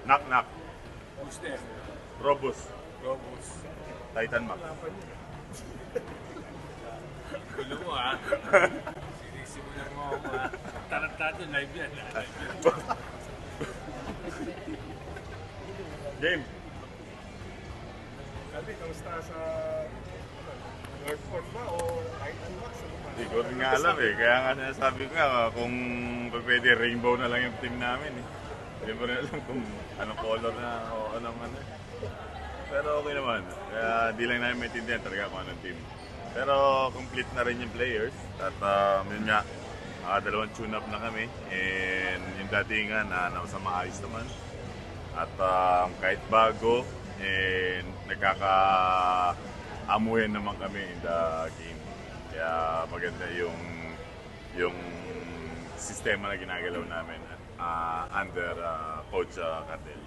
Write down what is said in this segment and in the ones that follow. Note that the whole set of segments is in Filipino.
Knock knock. Who's there? Robus. Robos. Titan Max. Gulo mo ha. Sinisimulan mo ako ha. Tarantado, live yan. Game. Sabi, kamusta sa Northport ba o Titan Max? Hindi ko rin nga alam eh. Kaya nga sinasabi ko nga kung pwede rainbow na lang yung team namin eh. Hindi mo rin alam kung anong color na o anong ano. Pero okay naman. Kaya di lang namin maintindihan talaga kung anong team. Pero complete na rin yung players. At yun nga, dalawang tune-up na kami. And yung datingan na nasa maayos naman. At kahit bago, and nagkaka-amuyan naman kami in the game. Kaya maganda yung sistema na ginagalaw namin under Coach Cardel.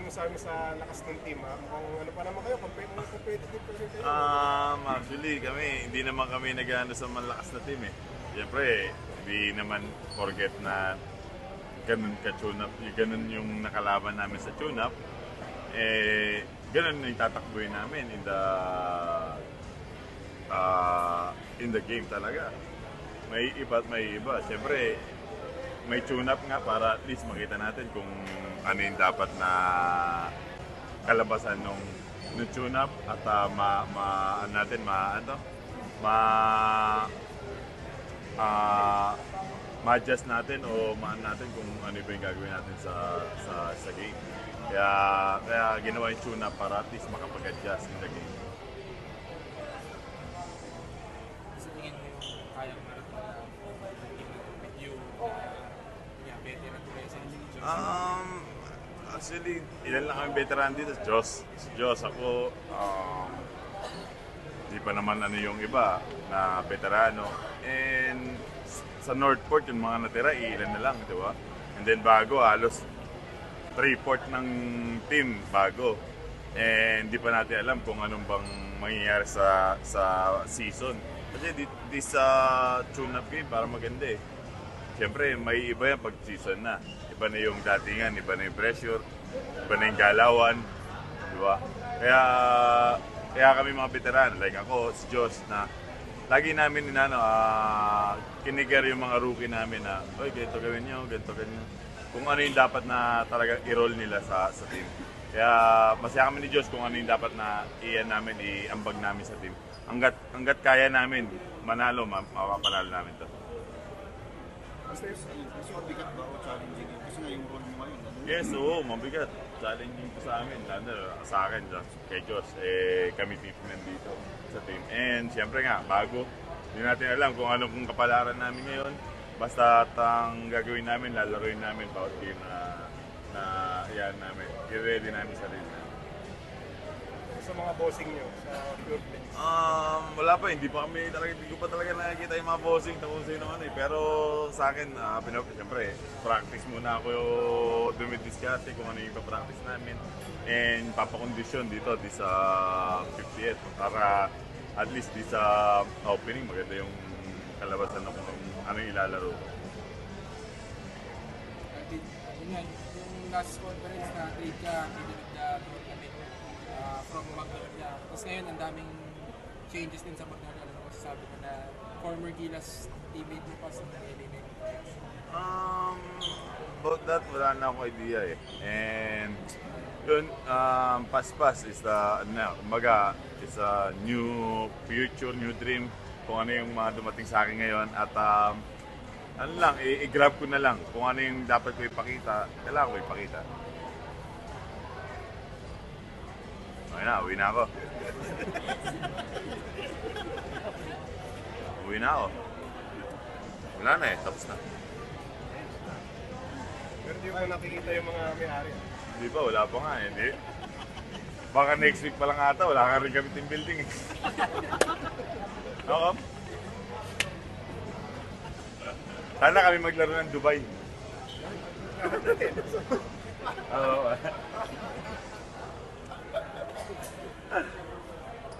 Ano sabi sa lakas ng team ha? Mukhang ano pa naman kayo, competitive pa rin kayo. Actually kami, hindi naman kami nag-ano sa malakas na team eh. Siyempre, hindi naman forget na ganun ka-tune-up, ganun yung nakalaban namin sa tune-up. Eh, ganun yung tatakbuhin namin in the game talaga. May iba at may iba. Siyempre, may tune-up nga para at least makita natin kung ano yung dapat na kalabasan ng tune-up at ma-adjust natin o natin kung ano ba yung gagawin natin sa game. Kaya ginawa yung tune-up para at least makapag-adjust in the game. Sa tingin mo yung kayang marathon na with you, veteran presence? Actually, ilan lang kami veteran dito. Si Diyos, ako, di pa naman ano yung iba na veterano. And sa Northport, yung mga natira, ilan na lang, di ba? And then bago, halos 3/4 ng team bago. And di pa natin alam kung anong bang mangyayari sa season. Kasi di sa tune-up game, para maganda eh. Siyempre, may iba yan pag season na. Iba na yung datingan, iba na yung pressure, iba na yung galawan, di ba? Kaya kami mga veteran, like ako, si Josh, na lagi namin kiniger yung mga rookie namin na, oy, ganito gawin nyo, ganito ganyan. Kung ano yung dapat na talaga i-roll nila sa team. Kaya masaya kami ni Josh kung ano yung dapat na iambag namin sa team. Hanggat kaya namin manalo, mapapanalo namin to. Mas mabigat ba o challenging yun? Kasi nga yung role mo ngayon. Yes, oo, mabigat. Challenging to sa amin. Sa akin, kay Josh, kami team nandito sa team. And siyempre nga, bago, hindi natin alam kung anong kapalaran namin ngayon. Basta ang gagawin namin, lalaroin namin bawat game na iyan namin. I-ready namin sa rin namin. Sa mga bossing nyo, sa Pure Plays? Wala pa, hindi ko pa talaga nakikita yung mga bossing na kung sino ano eh. Pero sa akin, siyempre, practice muna ako dumidiskarte kung ano yung practice namin. And papakondisyon dito, di sa 58. Para at least di sa opening, maganda yung kalabasan na kung ano yung ilalaro ko. Yung last conference na trade ka, from Magnolia. Tapos ngayon, ang daming changes din sa Magnolia. Ano masasabi ko na former Gilas teammate mo pa sa LA. About that, wala na akong idea eh. And yun, Paspas is is a new future, new dream kung ano yung mga dumating sa akin ngayon. At ano lang, i-grab ko na lang kung ano yung dapat ko ipakita, kailangan ko ipakita. Okay na, uwi na ako. Uwi na ako. Wala na eh, tapos na. Pero di ba nakikita yung mga may-ari? Hindi pa, wala pa nga eh, hindi. Baka next week pa lang ata, wala ka rin kami team building eh. Oo. Sana kami maglaro ng Dubai. Oo.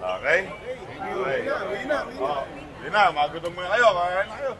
Okay? Uwi na. Hindi na, magutom muna kayo. Kakain na kayo.